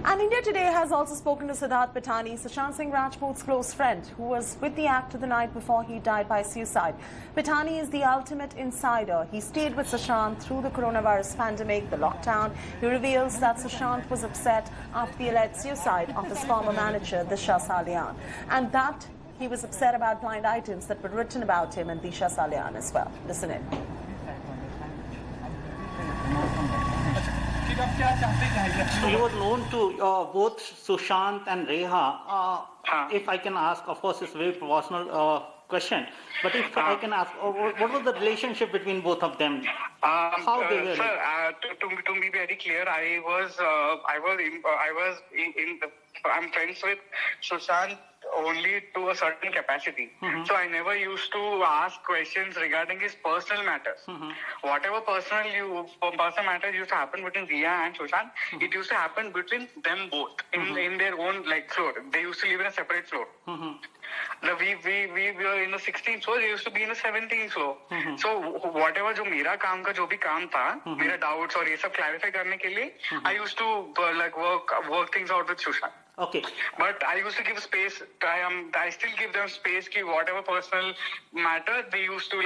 And India Today has also spoken to Siddharth Pitani, Sushant Singh Rajput's close friend, who was with the actor the night before he died by suicide. Pitani is the ultimate insider. He stayed with Sushant through the coronavirus pandemic, the lockdown. He reveals that Sushant was upset after the alleged suicide of his former manager, Disha Salian, and that he was upset about blind items that were written about him and Disha Salian as well. Listen in. You were known to both Sushant and Reha. If I can ask, of course, it's a very personal question, but if I can ask, what was the relationship between both of them? How they were? Sir, to be very clear, I'm friends with Sushant only to a certain capacity. So I never used to ask questions regarding his personal matters. Whatever personal matters used to happen between Riya and Sushant, it used to happen between them both in their own floor. They used to live in a separate floor. We were in the 16th floor. They used to be in the 17th floor. So whatever जो मेरा काम का जो भी काम था, मेरा doubts और ये सब clarify करने के लिए, I used to work things out with Sushant. Okay. But I used to give space. I still give them space. Ki whatever personal matter they used to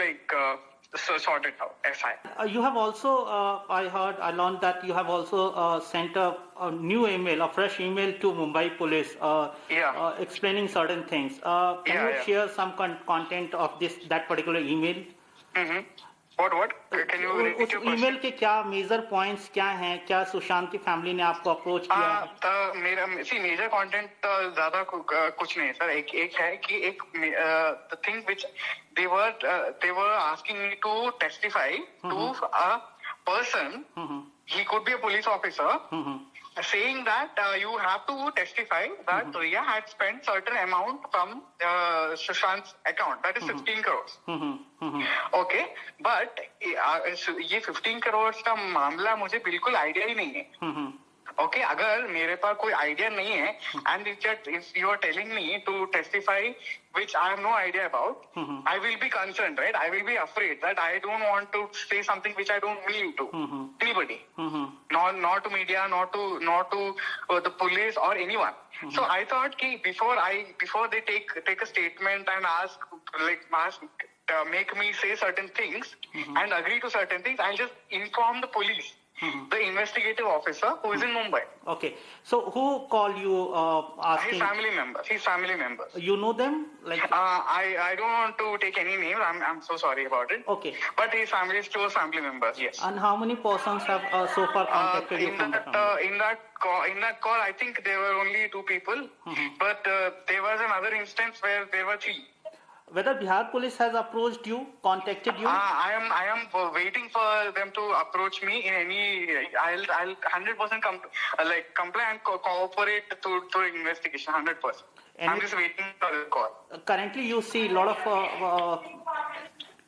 sort it out. SI. You have also, I learned that you have also sent a new email, a fresh email to Mumbai Police, explaining certain things. Can you share some content of that particular email? What? Can you repeat your question? Email के क्या major points क्या हैं? क्या सुशांत की family ने आपको approach किया है? मेरा मेजर कंटेंट ज्यादा कुछ नहीं है सर. एक है कि the thing which they were asking me to testify to a person. He could be a police officer. Saying that you have to testify that Riya had spent certain amount from Sushant's account, that is 15 crores. Okay, but ये 15 crores का मामला मुझे बिल्कुल idea ही नहीं है. Okay, अगर मेरे पास कोई आइडिया नहीं है, and if you are telling me to testify which I have no idea about, I will be concerned, right? I will be afraid that I don't want to say something which I don't mean to anybody, not to media, not to the police or anyone. So I thought कि before they take a statement and ask make me say certain things and agree to certain things, I'll just inform the police. The investigative officer who is in Mumbai. Okay. So who called you asking? His family members. You know them? I don't want to take any name. I'm so sorry about it. Okay. But his close family members, yes. And how many persons have so far contacted you from the family? In that call, I think there were only 2 people. But there was another instance where there were 3. Whether Bihar Police has approached you, contacted you? I am waiting for them to approach me in any. I'll 100% comply and cooperate to investigation 100%. I'm just waiting for the call. Currently, you see a lot of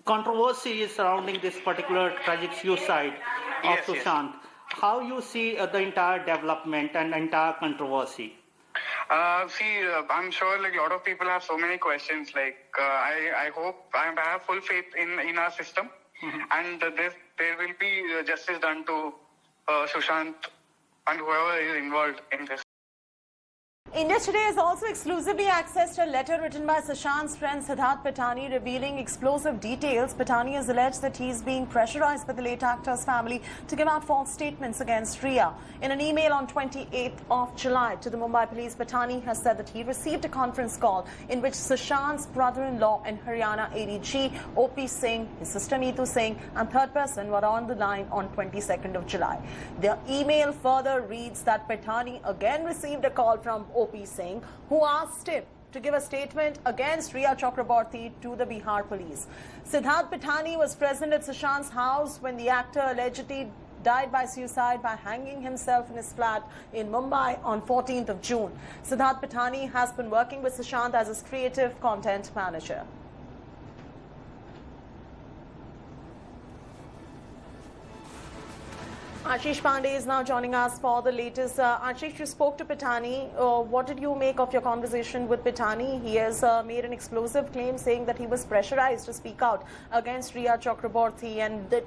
controversy surrounding this particular tragic suicide of Sushant. How you see the entire development and entire controversy? I'm sure a lot of people have so many questions. I hope I have full faith in our system, and there will be justice done to Sushant and whoever is involved in this. India Today has also exclusively accessed a letter written by Sushant's friend Siddharth Pitani revealing explosive details. Pitani has alleged that he is being pressurized by the late actor's family to give out false statements against Riya. In an email on 28th of July to the Mumbai Police, Pitani has said that he received a conference call in which Sushant's brother-in-law and Haryana ADG, OP Singh, his sister Neetu Singh and third person were on the line on 22nd of July. The email further reads that Pitani again received a call from OP Singh, who asked him to give a statement against Riya Chakraborty to the Bihar police. Siddharth Pitani was present at Sushant's house when the actor allegedly died by suicide by hanging himself in his flat in Mumbai on 14th of June. Siddharth Pitani has been working with Sushant as his creative content manager. Ashish Pandey is now joining us for the latest. Ashish, you spoke to Pitani. What did you make of your conversation with Pitani? He has made an explosive claim saying that he was pressurized to speak out against Rhea Chakraborty, and that,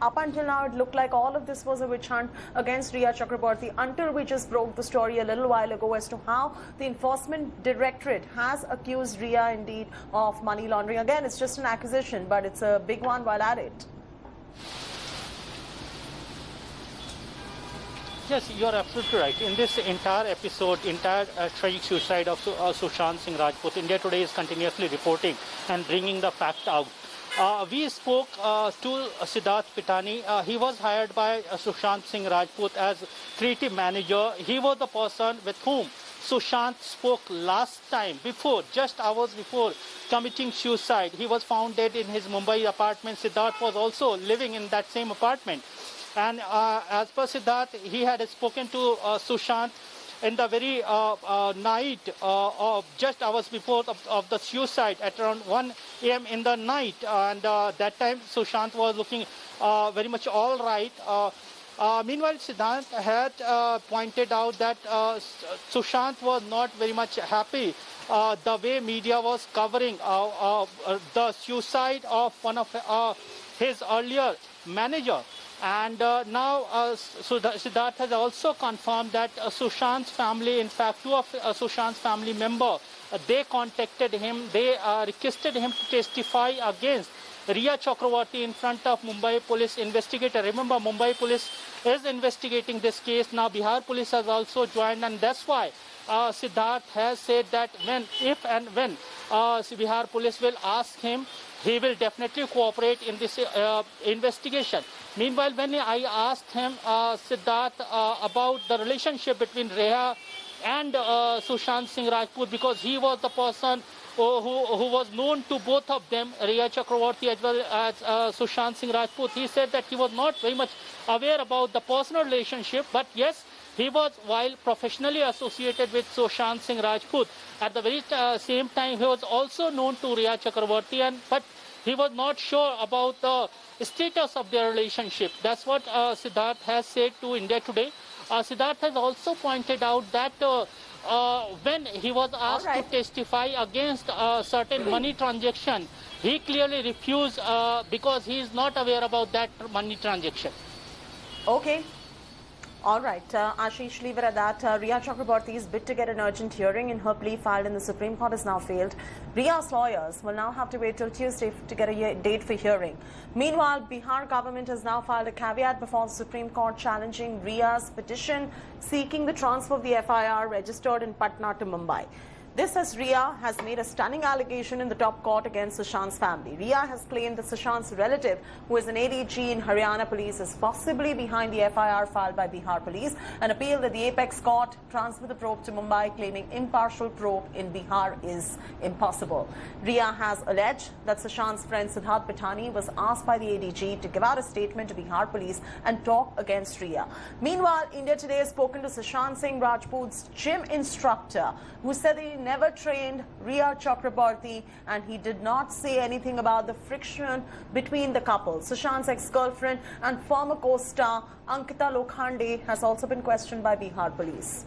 up until now it looked like all of this was a witch hunt against Rhea Chakraborty until we just broke the story a little while ago as to how the Enforcement Directorate has accused Rhea indeed of money laundering. Again, it's just an accusation, but it's a big one while at it. Yes, you are absolutely right. In this entire episode, tragic suicide of Sushant Singh Rajput, India Today is continuously reporting and bringing the fact out. We spoke to Siddharth Pitani. He was hired by Sushant Singh Rajput as creative manager. He was the person with whom Sushant spoke last time, just hours before committing suicide. He was found dead in his Mumbai apartment. Siddharth was also living in that same apartment. And as per Siddharth, he had spoken to Sushant in the very night of just hours before of the suicide at around 1 a.m. in the night. And that time Sushant was looking very much all right. Meanwhile, Siddharth had pointed out that Sushant was not very much happy the way media was covering the suicide of one of his earlier manager. And now Siddharth has also confirmed that Sushant's family, in fact, two of Sushant's family members, they contacted him, they requested him to testify against Rhea Chakraborty in front of Mumbai police investigator. Remember, Mumbai police is investigating this case. Now Bihar police has also joined, and that's why Siddharth has said that if and when Bihar police will ask him, he will definitely cooperate in this investigation. Meanwhile, when I asked him, Siddharth, about the relationship between Rhea and Sushant Singh Rajput, because he was the person who was known to both of them, Rhea Chakraborty as well as Sushant Singh Rajput, he said that he was not very much aware about the personal relationship, but yes, he was, while professionally associated with Sushant Singh Rajput, at the very same time he was also known to Rhea Chakraborty, but he was not sure about the status of their relationship. That's what Siddharth has said to India Today. Siddharth has also pointed out that when he was asked to testify against certain money transaction, he clearly refused because he is not aware about that money transaction. Okay. All right, Ashish, leave it at that. Rhea Chakraborty's bid to get an urgent hearing in her plea filed in the Supreme Court has now failed. Rhea's lawyers will now have to wait till Tuesday to get a date for hearing. Meanwhile, Bihar government has now filed a caveat before the Supreme Court challenging Rhea's petition seeking the transfer of the FIR registered in Patna to Mumbai. This as Rhea has made a stunning allegation in the top court against Sushant's family. Rhea has claimed that Sushant's relative, who is an ADG in Haryana police, is possibly behind the FIR filed by Bihar police, and appealed that the apex court transfer the probe to Mumbai, claiming impartial probe in Bihar is impossible. Rhea has alleged that Sushant's friend Siddharth Pitani was asked by the ADG to give out a statement to Bihar police and talk against Rhea. Meanwhile, India Today has spoken to Sushant Singh Rajput's gym instructor, who said that he never trained Rhea Chakraborty and he did not say anything about the friction between the couple. Sushant's ex-girlfriend and former co-star Ankita Lokhande has also been questioned by Bihar police.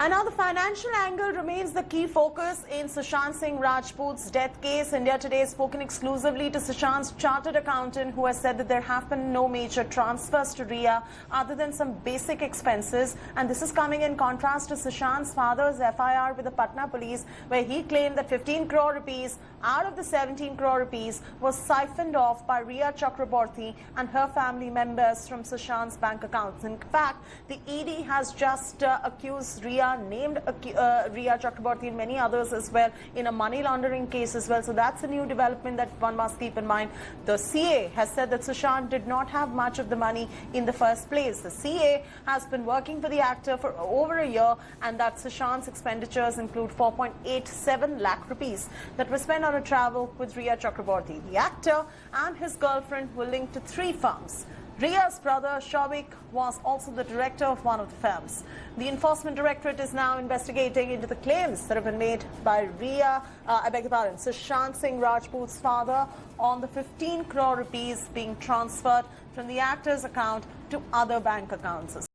And now the financial angle remains the key focus in Sushant Singh Rajput's death case. India Today has spoken exclusively to Sushant's chartered accountant, who has said that there have been no major transfers to Rhea other than some basic expenses. And this is coming in contrast to Sushant's father's FIR with the Patna police, where he claimed that 15 crore rupees out of the 17 crore rupees was siphoned off by Rhea Chakraborty and her family members from Sushant's bank accounts. In fact, the ED has just accused named Rhea Chakraborty and many others as well in a money laundering case as well. So that's a new development that one must keep in mind. The CA has said that Sushant did not have much of the money in the first place. The CA has been working for the actor for over a year, and that Sushant's expenditures include 4.87 lakh rupees that were spent on a travel with Rhea Chakraborty. The actor and his girlfriend were linked to 3 firms: Ria's brother Shawik was also the director of one of the films. The Enforcement Directorate is now investigating into the claims that have been made by Sushant Singh Rajput's father on the 15 crore rupees being transferred from the actor's account to other bank accounts.